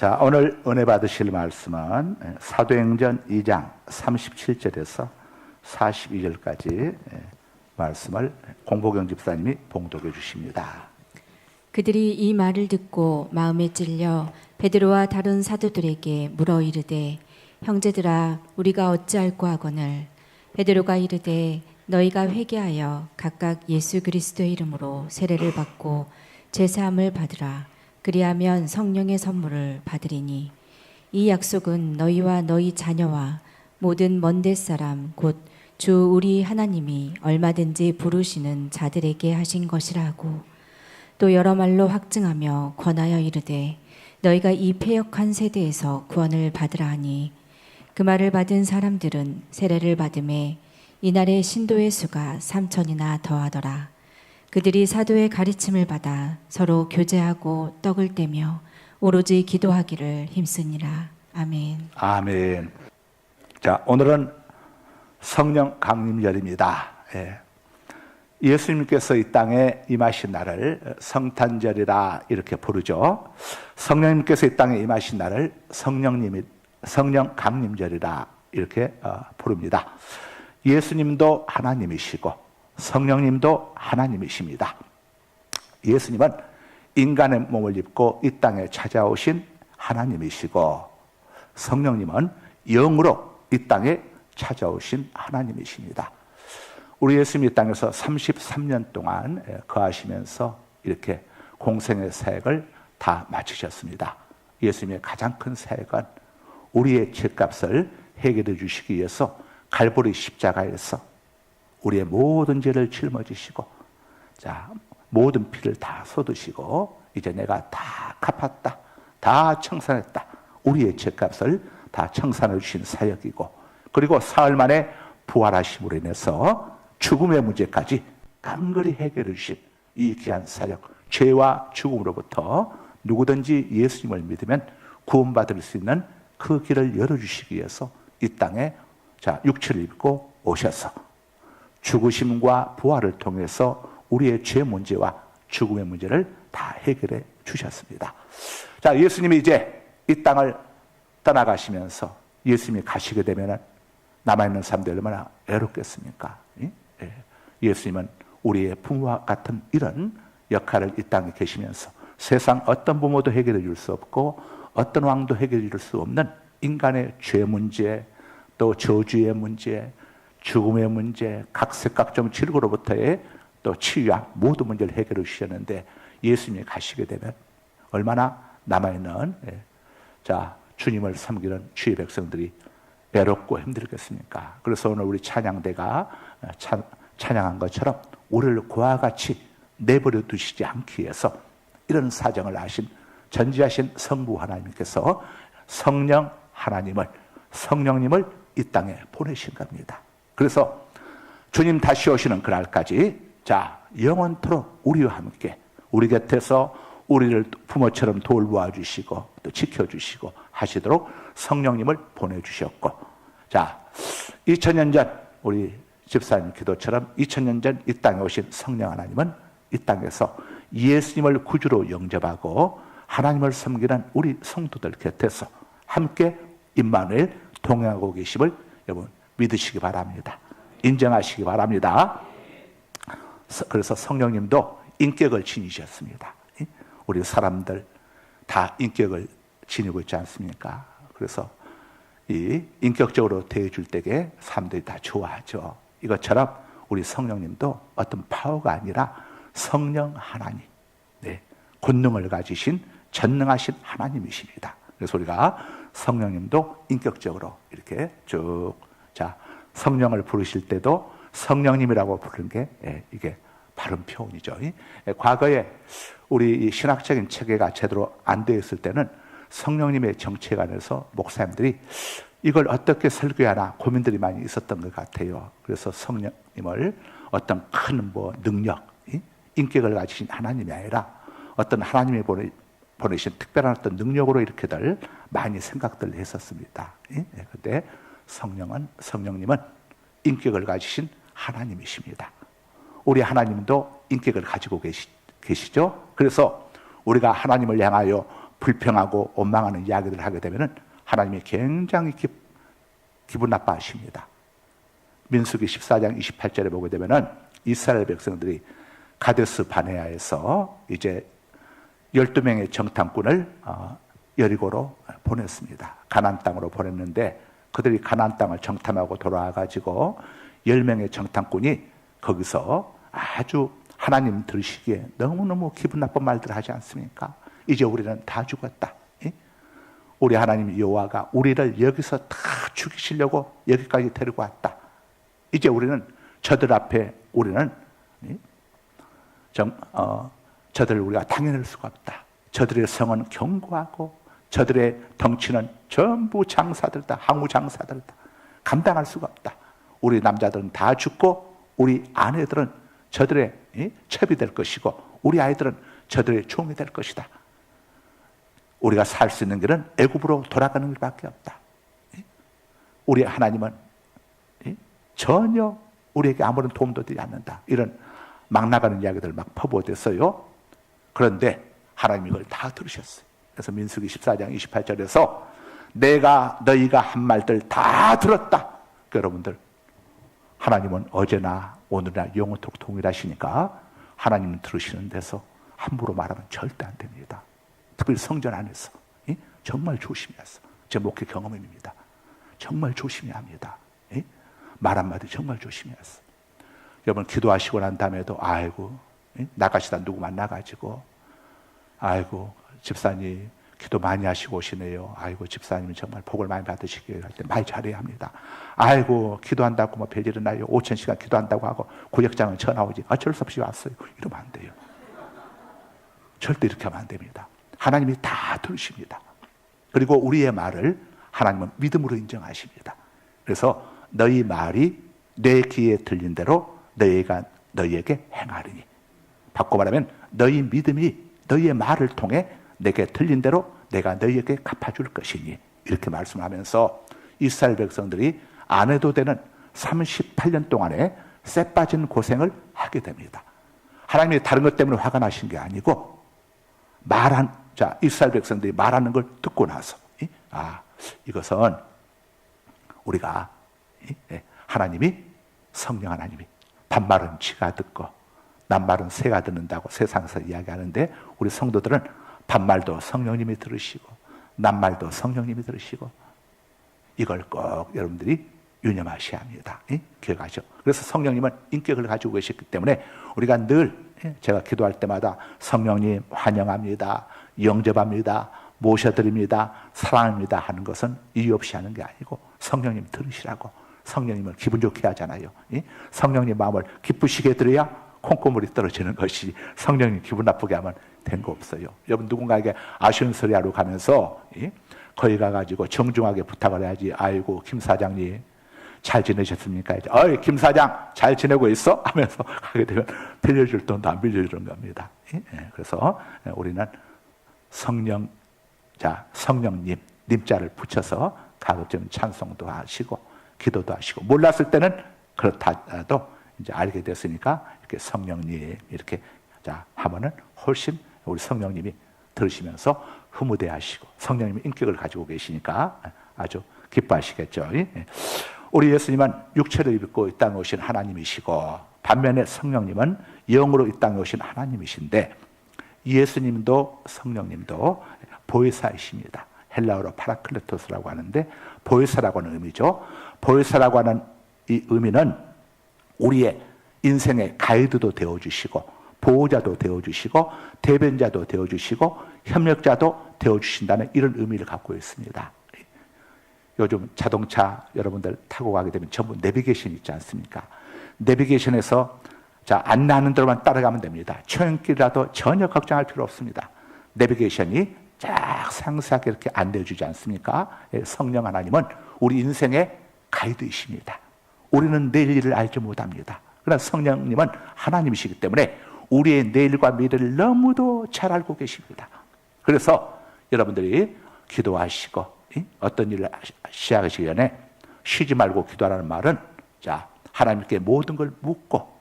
자, 오늘 은혜 받으실 말씀은 사도행전 2장 37절에서 42절까지 말씀을 공보경 집사님이 봉독해 주십니다. 그들이 이 말을 듣고 마음에 찔려 베드로와 다른 사도들에게 물어 이르되, 형제들아, 우리가 어찌할꼬 하거늘. 베드로가 이르되, 너희가 회개하여 각각 예수 그리스도의 이름으로 세례를 받고 제사함을 받으라. 그리하면 성령의 선물을 받으리니 이 약속은 너희와 너희 자녀와 모든 먼데 사람 곧 주 우리 하나님이 얼마든지 부르시는 자들에게 하신 것이라 하고, 또 여러 말로 확증하며 권하여 이르되, 너희가 이 패역한 세대에서 구원을 받으라 하니, 그 말을 받은 사람들은 세례를 받음에 이날의 신도의 수가 3,000이나 더하더라. 그들이 사도의 가르침을 받아 서로 교제하고 떡을 떼며 오로지 기도하기를 힘쓰니라. 아멘. 아멘. 자, 오늘은 성령 강림절입니다. 예수님께서 이 땅에 임하신 날을 성탄절이라 이렇게 부르죠. 성령님께서 이 땅에 임하신 날을 성령 강림절이라 이렇게 부릅니다. 예수님도 하나님이시고 성령님도 하나님이십니다. 예수님은 인간의 몸을 입고 이 땅에 찾아오신 하나님이시고, 성령님은 영으로 이 땅에 찾아오신 하나님이십니다. 우리 예수님이 이 땅에서 33년 동안 거하시면서 이렇게 공생의 사역을 다 마치셨습니다. 예수님의 가장 큰 사역은 우리의 죄값을 해결해 주시기 위해서 갈보리 십자가에서 우리의 모든 죄를 짊어지시고, 자, 모든 피를 다 쏟으시고, 이제 내가 다 갚았다, 다 청산했다, 우리의 죄값을 다 청산해 주신 사역이고, 그리고 사흘 만에 부활하심으로 인해서 죽음의 문제까지 간절히 해결해 주신 이 귀한 사역, 죄와 죽음으로부터 누구든지 예수님을 믿으면 구원받을 수 있는 그 길을 열어주시기 위해서 이 땅에 육체를 입고 오셔서 죽으심과 부활을 통해서 우리의 죄 문제와 죽음의 문제를 다 해결해 주셨습니다. 자, 예수님이 이제 이 땅을 떠나가시면서 예수님이 가시게 되면 남아있는 사람들 얼마나 외롭겠습니까? 예수님은 우리의 부모와 같은 이런 역할을 이 땅에 계시면서 세상 어떤 부모도 해결해 줄 수 없고 어떤 왕도 해결해 줄 수 없는 인간의 죄 문제, 또 저주의 문제, 죽음의 문제, 각색각종 질고로부터의 또 치유와 모든 문제를 해결해 주셨는데, 예수님이 가시게 되면 얼마나 남아있는 주님을 섬기는 주의 백성들이 외롭고 힘들겠습니까? 그래서 오늘 우리 찬양대가 찬양한 것처럼 우리를 그와 같이 내버려 두시지 않기 위해서 이런 사정을 아신 전지하신 성부 하나님께서 성령님을 이 땅에 보내신 겁니다. 그래서 주님 다시 오시는 그날까지 영원토록 우리와 함께 우리 곁에서 우리를 부모처럼 돌보아 주시고 또 지켜주시고 하시도록 성령님을 보내주셨고, 2000년 전 우리 집사님 기도처럼 2000년 전 이 땅에 오신 성령 하나님은 이 땅에서 예수님을 구주로 영접하고 하나님을 섬기는 우리 성도들 곁에서 함께 임마누엘 동행하고 계심을 여러분 믿으시기 바랍니다. 인정하시기 바랍니다. 그래서 성령님도 인격을 지니셨습니다. 우리 사람들 다 인격을 지니고 있지 않습니까? 그래서 이 인격적으로 대해줄 때에 사람들이 다 좋아하죠. 이것처럼 우리 성령님도 어떤 파워가 아니라 성령 하나님, 권능을 가지신 전능하신 하나님이십니다. 그래서 우리가 성령님도 인격적으로 이렇게 쭉, 성령을 부르실 때도 성령님이라고 부르는 게 이게 바른 표현이죠. 과거에 우리 신학적인 체계가 제대로 안 되어 있을 때는 성령님의 정체에 관해서 목사님들이 이걸 어떻게 설교하나 고민들이 많이 있었던 것 같아요. 그래서 성령님을 어떤 큰 능력, 인격을 가지신 하나님이 아니라 어떤 하나님이 보내신 특별한 어떤 능력으로 이렇게들 많이 생각들을 했었습니다. 그런데 성령님은 인격을 가지신 하나님이십니다. 우리 하나님도 인격을 가지고 계시죠. 그래서 우리가 하나님을 향하여 불평하고 원망하는 이야기들을 하게 되면 하나님이 굉장히 기분 나빠하십니다. 민수기 14장 28절에 보게 되면 이스라엘 백성들이 가데스 바네아에서 이제 12명의 정탐꾼을 여리고로 보냈습니다. 가나안 땅으로 보냈는데 그들이 가나안 땅을 정탐하고 돌아와가지고 10명의 정탐꾼이 거기서 아주 하나님 들으시기에 너무너무 기분 나쁜 말들을 하지 않습니까? 이제 우리는 다 죽었다. 우리 하나님 여호와가 우리를 여기서 다 죽이시려고 여기까지 데리고 왔다. 이제 우리는 저들 앞에 우리는 저들을 우리가 당해낼 수가 없다. 저들의 성은 견고하고 저들의 덩치는 전부 장사들다. 항우 장사들다. 감당할 수가 없다. 우리 남자들은 다 죽고 우리 아내들은 저들의 첩이 될 것이고 우리 아이들은 저들의 종이 될 것이다. 우리가 살 수 있는 길은 애굽으로 돌아가는 길밖에 없다. 우리 하나님은 전혀 우리에게 아무런 도움도 되지 않는다. 이런 막 나가는 이야기들 막 퍼부어댔어요. 그런데 하나님이 이걸 다 들으셨어요. 그래서 민수기 14장 28절에서 내가 너희가 한 말들 다 들었다. 여러분들, 하나님은 어제나 오늘이나 영원토록 동일하시니까 하나님은 들으시는 데서 함부로 말하면 절대 안 됩니다. 특별히 성전 안에서 정말 조심해서, 제 목회 경험입니다. 정말 조심해야 합니다. 말 한마디 정말 조심해서. 여러분 기도하시고 난 다음에도 아이고 나가시다 누구 만나가지고 아이고 집사님 기도 많이 하시고 오시네요. 아이고 집사님은 정말 복을 많이 받으시길 할 때 말 잘해야 합니다. 아이고 기도한다고 뭐 별일은 나요. 5,000시간 기도한다고 하고 구역장은 전화 오지. 어쩔 수 없이 왔어요. 이러면 안 돼요. 절대 이렇게 하면 안 됩니다. 하나님이 다 들으십니다. 그리고 우리의 말을 하나님은 믿음으로 인정하십니다. 그래서 너희 말이 내 귀에 들린 대로 너희가 너희에게 행하리니. 바꿔 말하면 너희 믿음이 너희의 말을 통해 내게 들린 대로 내가 너희에게 갚아줄 것이니. 이렇게 말씀하면서 이스라엘 백성들이 안 해도 되는 38년 동안에 쇠 빠진 고생을 하게 됩니다. 하나님이 다른 것 때문에 화가 나신 게 아니고 이스라엘 백성들이 말하는 걸 듣고 나서 이것은 우리가 하나님이 성령 하나님이 반말은 쥐가 듣고 낱말은 새가 듣는다고 세상에서 이야기하는데 우리 성도들은 반말도 성령님이 들으시고 낱말도 성령님이 들으시고 이걸 꼭 여러분들이 유념하셔야 합니다. 기억하죠? 그래서 성령님은 인격을 가지고 계시기 때문에 우리가 늘 제가 기도할 때마다 성령님 환영합니다. 영접합니다. 모셔드립니다. 사랑합니다 하는 것은 이유 없이 하는 게 아니고 성령님 들으시라고. 성령님을 기분 좋게 하잖아요. 성령님 마음을 기쁘시게 들어야 콩고물이 떨어지는 것이 성령님 기분 나쁘게 하면 된 거 없어요. 여러분 누군가에게 아쉬운 소리 하러 가면서 거기 가가지고 정중하게 부탁을 해야지. 아이고 김 사장님 잘 지내셨습니까? 어이 김 사장 잘 지내고 있어? 하면서 가게 되면 빌려줄 돈도 안 빌려주는 겁니다. 그래서 우리는 성령님 님자를 붙여서 가급적 찬송도 하시고 기도도 하시고 몰랐을 때는 그렇다도 이제 알게 됐으니까 이렇게 성령님 이렇게 하면은 훨씬 우리 성령님이 들으시면서 흐무대하시고 성령님의 인격을 가지고 계시니까 아주 기뻐하시겠죠. 우리 예수님은 육체를 입고 이 땅에 오신 하나님이시고 반면에 성령님은 영으로 이 땅에 오신 하나님이신데 예수님도 성령님도 보혜사이십니다. 헬라어로 파라클레토스라고 하는데 보혜사라고 하는 의미죠. 보혜사라고 하는 이 의미는 우리의 인생의 가이드도 되어주시고 보호자도 되어주시고 대변자도 되어주시고 협력자도 되어주신다는 이런 의미를 갖고 있습니다. 요즘 자동차 여러분들 타고 가게 되면 전부 내비게이션 있지 않습니까? 내비게이션에서 안내하는 대로만 따라가면 됩니다. 초행길이라도 전혀 걱정할 필요 없습니다. 내비게이션이 쫙 상세하게 이렇게 안내해 주지 않습니까? 성령 하나님은 우리 인생의 가이드이십니다. 우리는 내일 일을 알지 못합니다. 그러나 성령님은 하나님이시기 때문에 우리의 내일과 미래를 너무도 잘 알고 계십니다. 그래서 여러분들이 기도하시고 어떤 일을 시작하시기 전에 쉬지 말고 기도하라는 말은 하나님께 모든 걸 묻고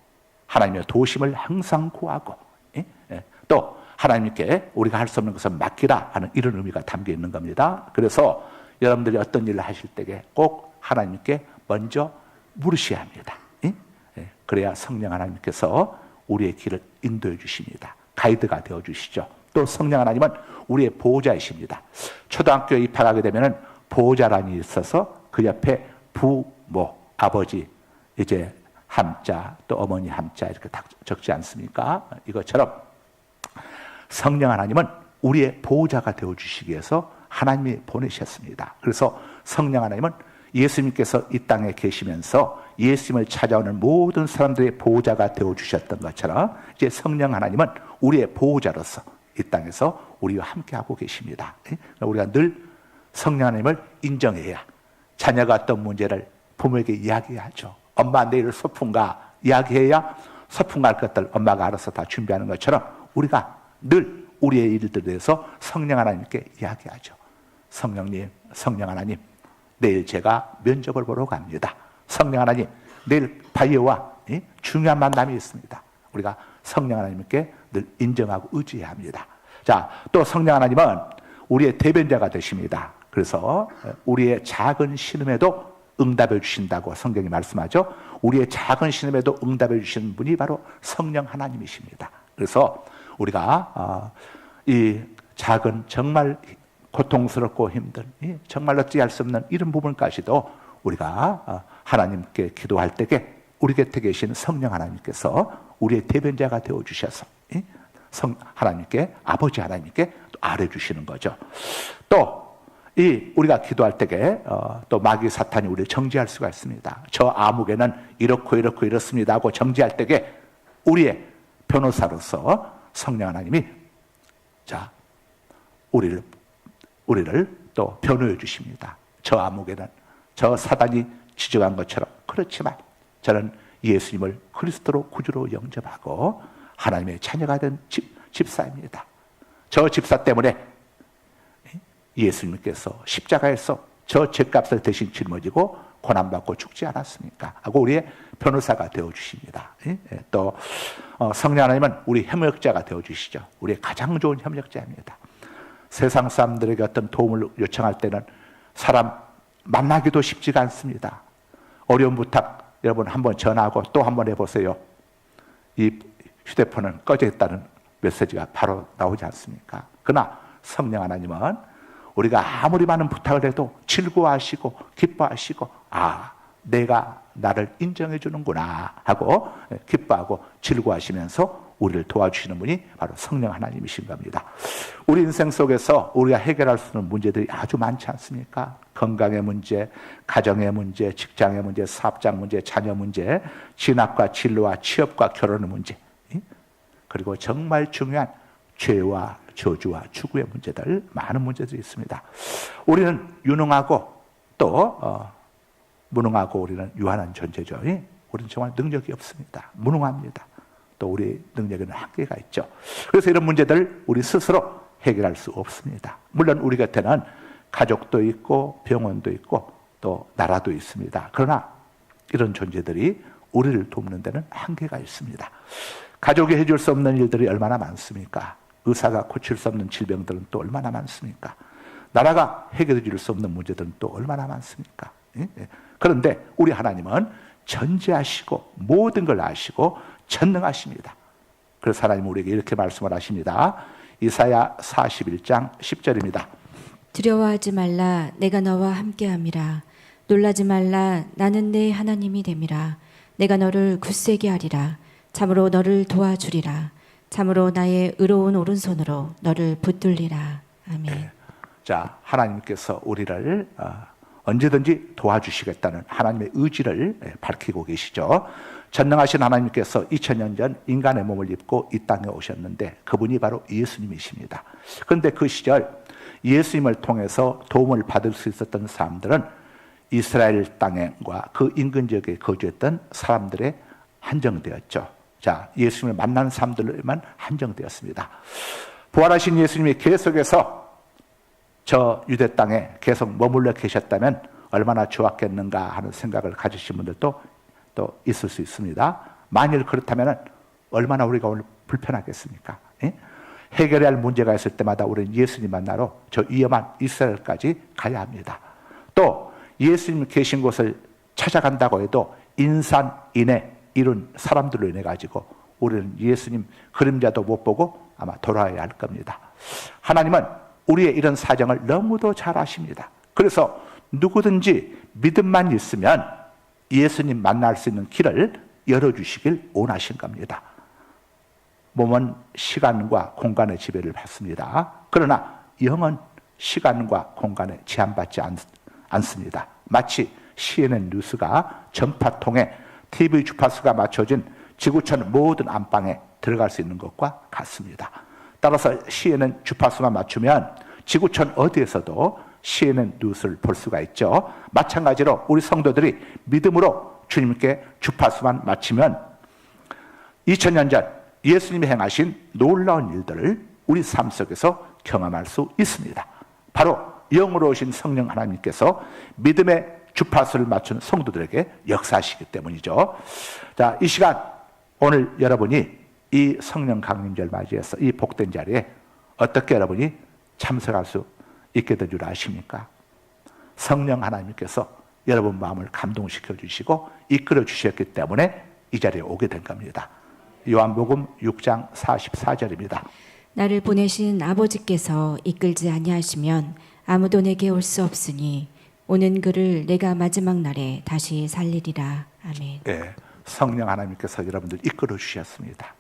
하나님의 도심을 항상 구하고 또 하나님께 우리가 할 수 없는 것은 맡기라 하는 이런 의미가 담겨 있는 겁니다. 그래서 여러분들이 어떤 일을 하실 때에 꼭 하나님께 먼저 물으셔야 합니다. 그래야 성령 하나님께서 우리의 길을 인도해 주십니다. 가이드가 되어 주시죠. 또 성령 하나님은 우리의 보호자이십니다. 초등학교에 입학하게 되면 보호자란이 있어서 그 옆에 부모, 아버지, 이제 함자, 또 어머니 함자 이렇게 딱 적지 않습니까? 이것처럼 성령 하나님은 우리의 보호자가 되어 주시기 위해서 하나님이 보내셨습니다. 그래서 성령 하나님은 예수님께서 이 땅에 계시면서 예수님을 찾아오는 모든 사람들의 보호자가 되어 주셨던 것처럼 이제 성령 하나님은 우리의 보호자로서 이 땅에서 우리와 함께하고 계십니다. 우리가 늘 성령 하나님을 인정해야 자녀가 어떤 문제를 부모에게 이야기하죠. 엄마 내일 소풍가 이야기해야 소풍 갈 것들 엄마가 알아서 다 준비하는 것처럼 우리가 늘 우리의 일들에 대해서 성령 하나님께 이야기하죠. 성령님, 성령 하나님, 내일 제가 면접을 보러 갑니다. 성령 하나님, 내일 바이오와 중요한 만남이 있습니다. 우리가 성령 하나님께 늘 인정하고 의지해야 합니다. 자, 또 성령 하나님은 우리의 대변자가 되십니다. 그래서 우리의 작은 신음에도 응답해 주신다고 성경이 말씀하죠. 우리의 작은 신음에도 응답해 주시는 분이 바로 성령 하나님이십니다. 그래서 우리가 이 작은 정말 고통스럽고 힘든 정말 어찌할 수 없는 이런 부분까지도 우리가 하나님께 기도할 때에 우리 곁에 계신 성령 하나님께서 우리의 대변자가 되어 주셔서 하나님께 아버지 하나님께 또 아뢰 주시는 거죠. 또 우리가 기도할 때에 또 마귀 사탄이 우리를 정죄할 수가 있습니다. 저 아무개는 이렇고 이렇고 이렇습니다 하고 정죄할 때에 우리의 변호사로서 성령 하나님이 자 우리를 또 변호해 주십니다. 저 아무개는 저 사단이 지적한 것처럼 그렇지만 저는 예수님을 그리스도로 구주로 영접하고 하나님의 자녀가 된 집사입니다. 저 집사 때문에 예수님께서 십자가에서 저 죄값을 대신 짊어지고 고난받고 죽지 않았습니까? 하고 우리의 변호사가 되어주십니다. 또 성령 하나님은 우리 협력자가 되어주시죠. 우리의 가장 좋은 협력자입니다. 세상 사람들에게 어떤 도움을 요청할 때는 사람 만나기도 쉽지가 않습니다. 어려운 부탁 여러분 한번 전화하고 또 한번 해보세요. 이 휴대폰은 꺼져 있다는 메시지가 바로 나오지 않습니까? 그러나 성령 하나님은 우리가 아무리 많은 부탁을 해도 즐거워하시고 기뻐하시고 내가 나를 인정해 주는구나 하고 기뻐하고 즐거워하시면서 우리를 도와주시는 분이 바로 성령 하나님이신 겁니다. 우리 인생 속에서 우리가 해결할 수 있는 문제들이 아주 많지 않습니까? 건강의 문제, 가정의 문제, 직장의 문제, 사업장 문제, 자녀 문제, 진학과 진로와 취업과 결혼의 문제, 그리고 정말 중요한 죄와 저주와 추구의 문제들, 많은 문제들이 있습니다. 우리는 유능하고 또 무능하고 우리는 유한한 존재죠. 우리는 정말 능력이 없습니다. 무능합니다. 또 우리 능력에는 한계가 있죠. 그래서 이런 문제들을 우리 스스로 해결할 수 없습니다. 물론 우리 곁에는 가족도 있고 병원도 있고 또 나라도 있습니다. 그러나 이런 존재들이 우리를 돕는 데는 한계가 있습니다. 가족이 해줄 수 없는 일들이 얼마나 많습니까? 의사가 고칠 수 없는 질병들은 또 얼마나 많습니까? 나라가 해결해 줄 수 없는 문제들은 또 얼마나 많습니까? 그런데 우리 하나님은 전지하시고 모든 걸 아시고 전능하십니다. 그래서 하나님 우리에게 이렇게 말씀을 하십니다. 이사야 41장 10절입니다. 두려워하지 말라 내가 너와 함께함이라. 놀라지 말라 나는 내 하나님이 됨이라. 내가 너를 굳세게 하리라. 참으로 너를 도와주리라. 참으로 나의 의로운 오른손으로 너를 붙들리라. 아멘. 자, 하나님께서 우리를 언제든지 도와주시겠다는 하나님의 의지를 밝히고 계시죠. 전능하신 하나님께서 2000년 전 인간의 몸을 입고 이 땅에 오셨는데 그분이 바로 예수님이십니다. 그런데 그 시절 예수님을 통해서 도움을 받을 수 있었던 사람들은 이스라엘 땅과 그 인근 지역에 거주했던 사람들의 한정되었죠. 자, 예수님을 만난 사람들만 한정되었습니다. 부활하신 예수님이 계속해서 저 유대 땅에 계속 머물러 계셨다면 얼마나 좋았겠는가 하는 생각을 가지신 분들도 또 있을 수 있습니다. 만일 그렇다면 얼마나 우리가 오늘 불편하겠습니까? 해결해야 할 문제가 있을 때마다 우리는 예수님 만나러 저 위험한 이스라엘까지 가야 합니다. 또 예수님 계신 곳을 찾아간다고 해도 인산인해 이룬 사람들로 인해 가지고 우리는 예수님 그림자도 못 보고 아마 돌아와야 할 겁니다. 하나님은 우리의 이런 사정을 너무도 잘 아십니다. 그래서 누구든지 믿음만 있으면 예수님 만날 수 있는 길을 열어주시길 원하신 겁니다. 몸은 시간과 공간의 지배를 받습니다. 그러나 영은 시간과 공간에 제한받지 않습니다. 마치 CNN 뉴스가 전파통에 TV 주파수가 맞춰진 지구촌 모든 안방에 들어갈 수 있는 것과 같습니다. 따라서 CNN 주파수만 맞추면 지구촌 어디에서도 CNN 뉴스를 볼 수가 있죠. 마찬가지로 우리 성도들이 믿음으로 주님께 주파수만 맞추면 2000년 전 예수님이 행하신 놀라운 일들을 우리 삶 속에서 경험할 수 있습니다. 바로 영으로 오신 성령 하나님께서 믿음의 주파수를 맞춘 성도들에게 역사하시기 때문이죠. 자, 이 시간 오늘 여러분이 이 성령 강림절 맞이해서 이 복된 자리에 어떻게 여러분이 참석할 수 있게 된 줄 아십니까? 성령 하나님께서 여러분 마음을 감동시켜 주시고 이끌어 주셨기 때문에 이 자리에 오게 된 겁니다. 요한복음 6장 44절입니다. 나를 보내신 아버지께서 이끌지 아니하시면 아무도 내게 올 수 없으니 오는 그를 내가 마지막 날에 다시 살리리라. 아멘. 네, 성령 하나님께서 여러분들 이끌어 주셨습니다.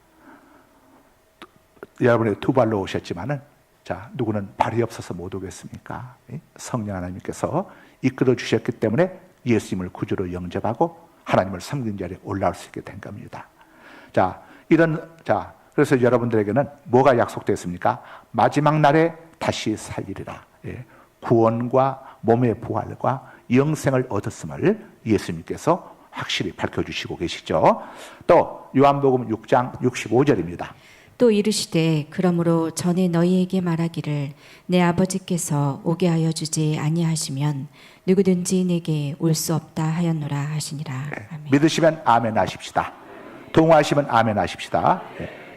여러분의 두 발로 오셨지만은 자, 누구는 발이 없어서 못 오겠습니까? 성령 하나님께서 이끌어 주셨기 때문에 예수님을 구주로 영접하고 하나님을 섬긴 자리에 올라올 수 있게 된 겁니다. 그래서 여러분들에게는 뭐가 약속됐습니까? 마지막 날에 다시 살리리라. 구원과 몸의 부활과 영생을 얻었음을 예수님께서 확실히 밝혀주시고 계시죠. 또 요한복음 6장 65절입니다. 또 이르시되 그러므로 전에 너희에게 말하기를 내 아버지께서 오게 하여 주지 아니하시면 누구든지 내게 올 수 없다 하였노라 하시니라. 아멘. 믿으시면 아멘 하십시다. 동의하시면 아멘 하십시다.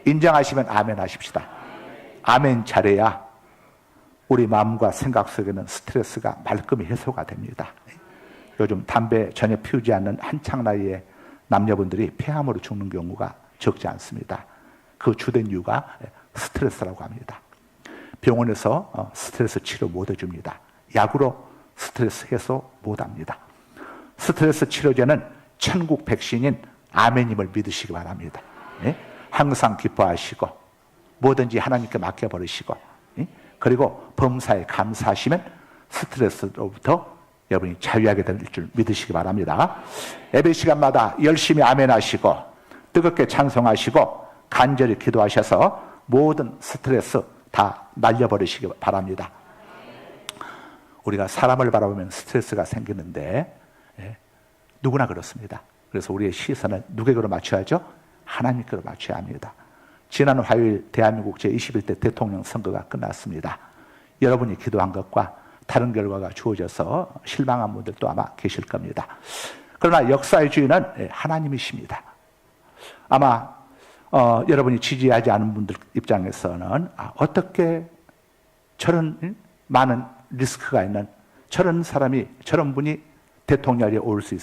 인정하시면 아멘 하십시다. 아멘 잘해야 우리 마음과 생각 속에는 스트레스가 말끔히 해소가 됩니다. 요즘 담배 전혀 피우지 않는 한창 나이에 남녀분들이 폐암으로 죽는 경우가 적지 않습니다. 그 주된 이유가 스트레스라고 합니다. 병원에서 스트레스 치료 못 해줍니다. 약으로 스트레스 해소 못 합니다. 스트레스 치료제는 천국 백신인 아멘임을 믿으시기 바랍니다. 항상 기뻐하시고 뭐든지 하나님께 맡겨버리시고 그리고 범사에 감사하시면 스트레스로부터 여러분이 자유하게 될 줄 믿으시기 바랍니다. 예배 시간마다 열심히 아멘하시고 뜨겁게 찬송하시고 간절히 기도하셔서 모든 스트레스 다 날려버리시기 바랍니다. 우리가 사람을 바라보면 스트레스가 생기는데 누구나 그렇습니다. 그래서 우리의 시선을 누구에게로 맞춰야죠? 하나님께로 맞춰야 합니다. 지난 화요일 대한민국 제21대 대통령 선거가 끝났습니다. 여러분이 기도한 것과 다른 결과가 주어져서 실망한 분들도 아마 계실 겁니다. 그러나 역사의 주인은 하나님이십니다. 아마 여러분이 지지하지 않은 분들 입장에서는 어떻게 저런 많은 리스크가 있는 저런 사람이 저런 분이 대통령에 올 수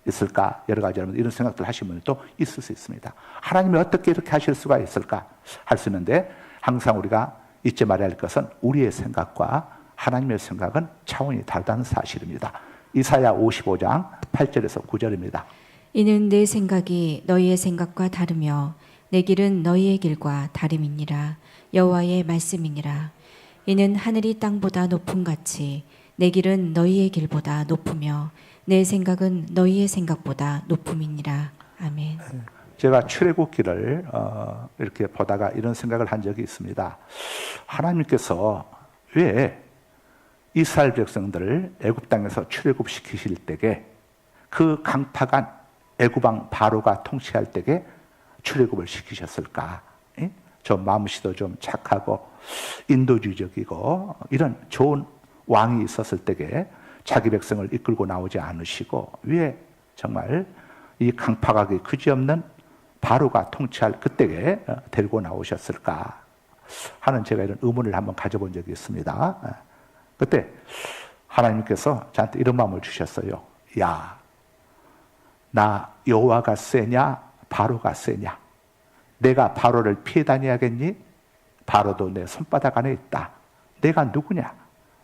있을까? 여러 가지 이런 생각들 하시는 분들도 있을 수 있습니다. 하나님이 어떻게 이렇게 하실 수가 있을까? 할 수 있는데 항상 우리가 잊지 말아야 할 것은 우리의 생각과 하나님의 생각은 차원이 다르다는 사실입니다. 이사야 55장 8절에서 9절입니다. 이는 내 생각이 너희의 생각과 다르며 내 길은 너희의 길과 다름이니라. 여호와의 말씀이니라. 이는 하늘이 땅보다 높음 같이 내 길은 너희의 길보다 높으며 내 생각은 너희의 생각보다 높음이니라. 아멘. 제가 출애굽기를 이렇게 보다가 이런 생각을 한 적이 있습니다. 하나님께서 왜 이스라엘 백성들을 애굽 땅에서 출애굽시키실 때에 그 강팍한 애굽왕 바로가 통치할 때에 출애굽을 시키셨을까? 좀 마음씨도 좀 착하고 인도주의적이고 이런 좋은 왕이 있었을 때에 자기 백성을 이끌고 나오지 않으시고 왜 정말 이 강팍하게 그지없는 바로가 통치할 그때에 데리고 나오셨을까? 하는 제가 이런 의문을 한번 가져본 적이 있습니다. 그때 하나님께서 저한테 이런 마음을 주셨어요. 야, 나 여호와가 세냐 바로가 세냐? 내가 바로를 피해 다녀야겠니? 바로도 내 손바닥 안에 있다. 내가 누구냐?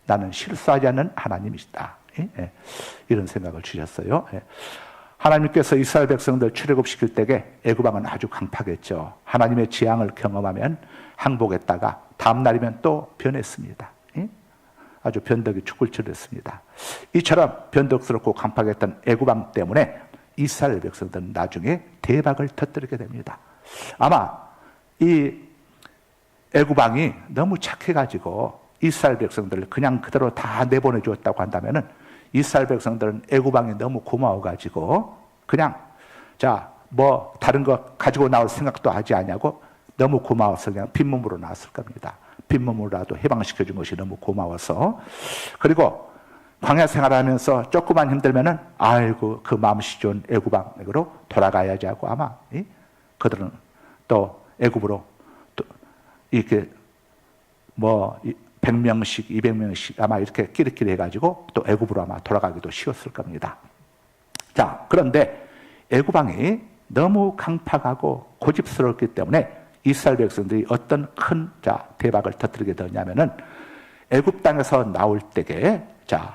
나는 실수하지 않는 하나님이시다. 이런 생각을 주셨어요. 하나님께서 이스라엘 백성들 출애굽시킬 때에 애굽 왕은 아주 강팍했죠. 하나님의 재앙을 경험하면 항복했다가 다음 날이면 또 변했습니다. 아주 변덕이 죽을 칠했습니다. 이처럼 변덕스럽고 강팍했던 애굽 왕 때문에 이스라엘 백성들은 나중에 대박을 터뜨리게 됩니다. 아마 이 애굽 왕이 너무 착해가지고 이스라엘 백성들을 그냥 그대로 다 내보내 주었다고 한다면은 이스라엘 백성들은 애굽 왕이 너무 고마워가지고 그냥 자 뭐 다른 거 가지고 나올 생각도 하지 않냐고 너무 고마워서 그냥 빈몸으로 나왔을 겁니다. 빈몸으로라도 해방시켜 준 것이 너무 고마워서. 그리고 광야 생활하면서 조금만 힘들면은 아이고 그 마음씨 좋은 애굽 왕으로 돌아가야지 하고 아마 그들은 또 애굽으로 또 이렇게 뭐 100명씩 200명씩 아마 이렇게 끼리끼리 해가지고 또 애굽으로 아마 돌아가기도 쉬웠을 겁니다. 자, 그런데 애굽 왕이 너무 강팍하고 고집스러웠기 때문에 이스라엘 백성들이 어떤 큰 대박을 터뜨리게 되냐면은 애굽 땅에서 나올 때에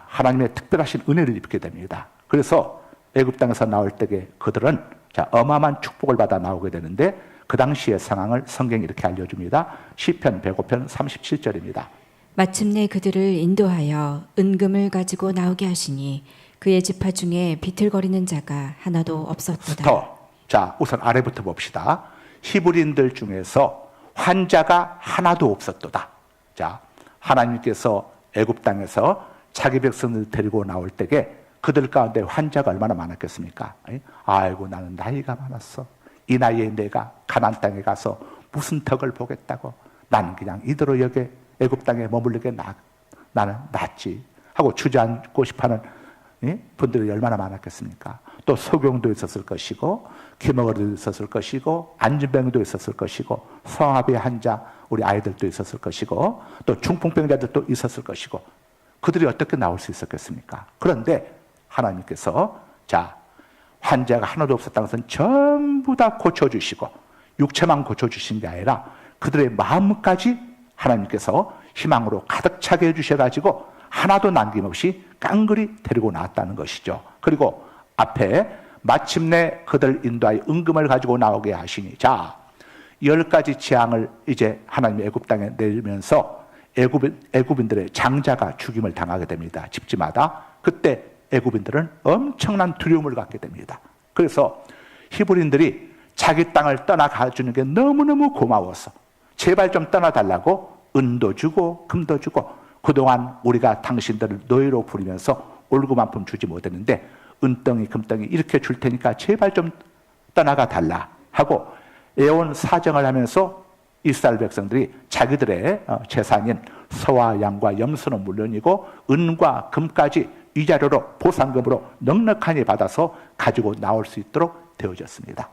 하나님의 특별하신 은혜를 입게 됩니다. 그래서 애굽 땅에서 나올 때에 그들은 어마어마한 축복을 받아 나오게 되는데 그 당시의 상황을 성경이 이렇게 알려줍니다. 시편 105편 37절입니다. 마침내 그들을 인도하여 은금을 가지고 나오게 하시니 그의 지파 중에 비틀거리는 자가 하나도 없었도다. 자, 우선 아래부터 봅시다. 히브리인들 중에서 환자가 하나도 없었도다. 자, 하나님께서 애굽 땅에서 자기 백성을 데리고 나올 때에 그들 가운데 환자가 얼마나 많았겠습니까? 아이고 나는 나이가 많았어. 이 나이에 내가 가나안 땅에 가서 무슨 덕을 보겠다고. 나는 그냥 이대로 여기 애굽 땅에 머물르게 나는 낫지 하고 주저앉고 싶어하는 분들이 얼마나 많았겠습니까? 또 소경도 있었을 것이고 기머거리도 있었을 것이고 안진병도 있었을 것이고 성합의 환자 우리 아이들도 있었을 것이고 또 중풍병자들도 있었을 것이고 그들이 어떻게 나올 수 있었겠습니까? 그런데 하나님께서 환자가 하나도 없었다는 것은 전부 다 고쳐주시고 육체만 고쳐주신 게 아니라 그들의 마음까지 하나님께서 희망으로 가득 차게 해주셔가지고 하나도 남김없이 깡그리 데리고 나왔다는 것이죠. 그리고 앞에 마침내 그들 인도하여 은금을 가지고 나오게 하시니 10가지 재앙을 이제 하나님의 애굽 땅에 내리면서 애굽인들의 장자가 죽임을 당하게 됩니다. 집집마다. 그때 애굽인들은 엄청난 두려움을 갖게 됩니다. 그래서 히브리인들이 자기 땅을 떠나가 주는 게 너무너무 고마워서 제발 좀 떠나달라고 은도 주고 금도 주고 그동안 우리가 당신들을 노예로 부리면서 올구만품 주지 못했는데 은덩이 금덩이 이렇게 줄 테니까 제발 좀 떠나가 달라 하고 애원 사정을 하면서 이스라엘 백성들이 자기들의 재산인 소와 양과 염소는 물론이고 은과 금까지 위자료로 보상금으로 넉넉하니 받아서 가지고 나올 수 있도록 되어졌습니다.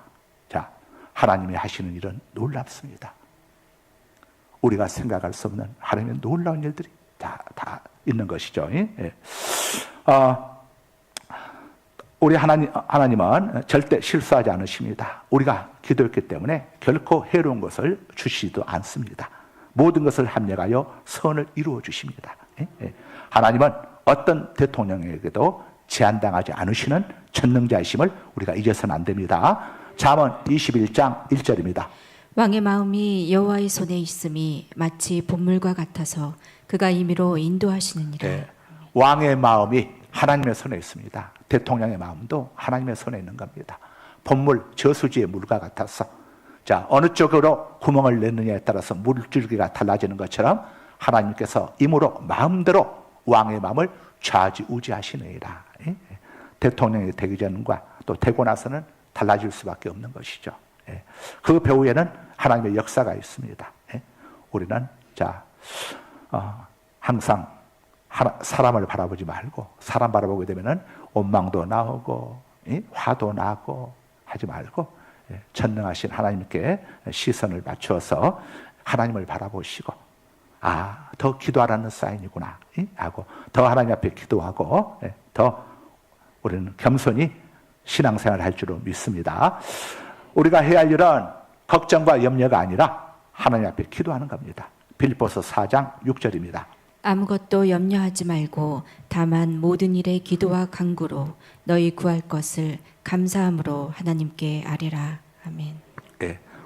자, 하나님이 하시는 일은 놀랍습니다. 우리가 생각할 수 없는 하나님의 놀라운 일들이 다 있는 것이죠. 우리 하나님은 절대 실수하지 않으십니다. 우리가 기도했기 때문에 결코 해로운 것을 주시지도 않습니다. 모든 것을 합력하여 선을 이루어 주십니다. 하나님은 어떤 대통령에게도 제한당하지 않으시는 전능자이심을 우리가 잊어서는 안 됩니다. 잠언 21장 1절입니다. 왕의 마음이 여호와의 손에 있음이 마치 본물과 같아서 그가 임의로 인도하시느니라. 왕의 마음이 하나님의 손에 있습니다. 대통령의 마음도 하나님의 손에 있는 겁니다. 본물, 저수지의 물과 같아서 어느 쪽으로 구멍을 내느냐에 따라서 물줄기가 달라지는 것처럼 하나님께서 임으로 마음대로 왕의 마음을 좌지우지하시느니라. 대통령이 되기 전과 또 되고 나서는 달라질 수밖에 없는 것이죠. 그 배후에는 하나님의 역사가 있습니다. 우리는 항상 사람을 바라보지 말고 사람 바라보게 되면은 원망도 나오고 화도 나고 하지 말고 전능하신 하나님께 시선을 맞추어서 하나님을 바라보시고 더 기도하라는 사인이구나 하고 더 하나님 앞에 기도하고 더 우리는 겸손히 신앙생활을 할 줄로 믿습니다. 우리가 해야 할 일은 걱정과 염려가 아니라 하나님 앞에 기도하는 겁니다. 빌립보서 4장 6절입니다. 아무것도 염려하지 말고 다만 모든 일에 기도와 간구로 너희 구할 것을 감사함으로 하나님께 아뢰라. 아멘.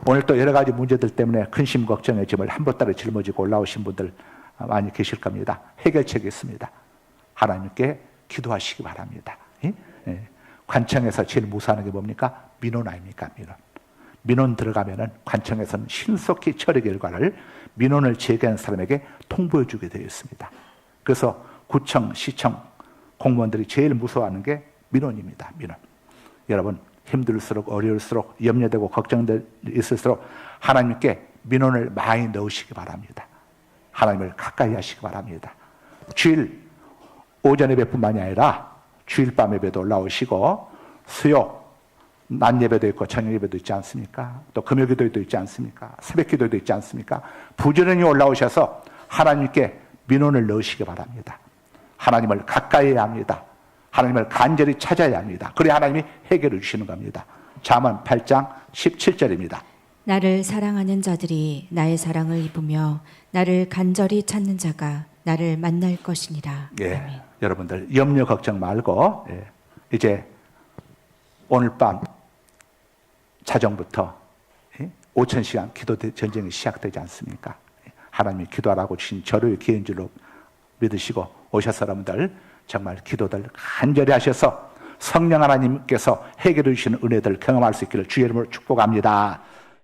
오늘 또 여러 가지 문제들 때문에 근심 걱정의 짐을 한 보따리 짊어지고 올라오신 분들 많이 계실 겁니다. 해결책이 있습니다. 하나님께 기도하시기 바랍니다. 관청에서 제일 무서워하는 게 뭡니까? 민원 아닙니까? 민원 들어가면은 관청에서는 신속히 처리 결과를 민원을 제기한 사람에게 통보해 주게 되어 있습니다. 그래서 구청, 시청 공무원들이 제일 무서워하는 게 민원입니다. 민원. 여러분 힘들수록 어려울수록 염려되고 걱정될 있을수록 하나님께 민원을 많이 넣으시기 바랍니다. 하나님을 가까이 하시기 바랍니다. 주일 오전 예배뿐만이 아니라 주일 밤 예배도 올라오시고 수요 낮 예배도 있고 저녁 예배도 있지 않습니까? 또 금요 기도도 있지 않습니까? 새벽 기도도 있지 않습니까? 부지런히 올라오셔서 하나님께 민원을 넣으시기 바랍니다. 하나님을 가까이 해야 합니다. 하나님을 간절히 찾아야 합니다. 그래야 하나님이 해결해 주시는 겁니다. 잠언 8장 17절입니다. 나를 사랑하는 자들이 나의 사랑을 입으며 나를 간절히 찾는 자가 나를 만날 것이니라. 아멘. 여러분들 염려 걱정 말고 이제 오늘 밤 자정부터 5,000시간 기도 전쟁이 시작되지 않습니까? 하나님이 기도하라고 주신 절호의 기회인 줄로 믿으시고 오셔서 여러분들 정말 기도들 간절히 하셔서 성령 하나님께서 해결해 주시는 은혜들 경험할 수 있기를 주의 이름으로 축복합니다.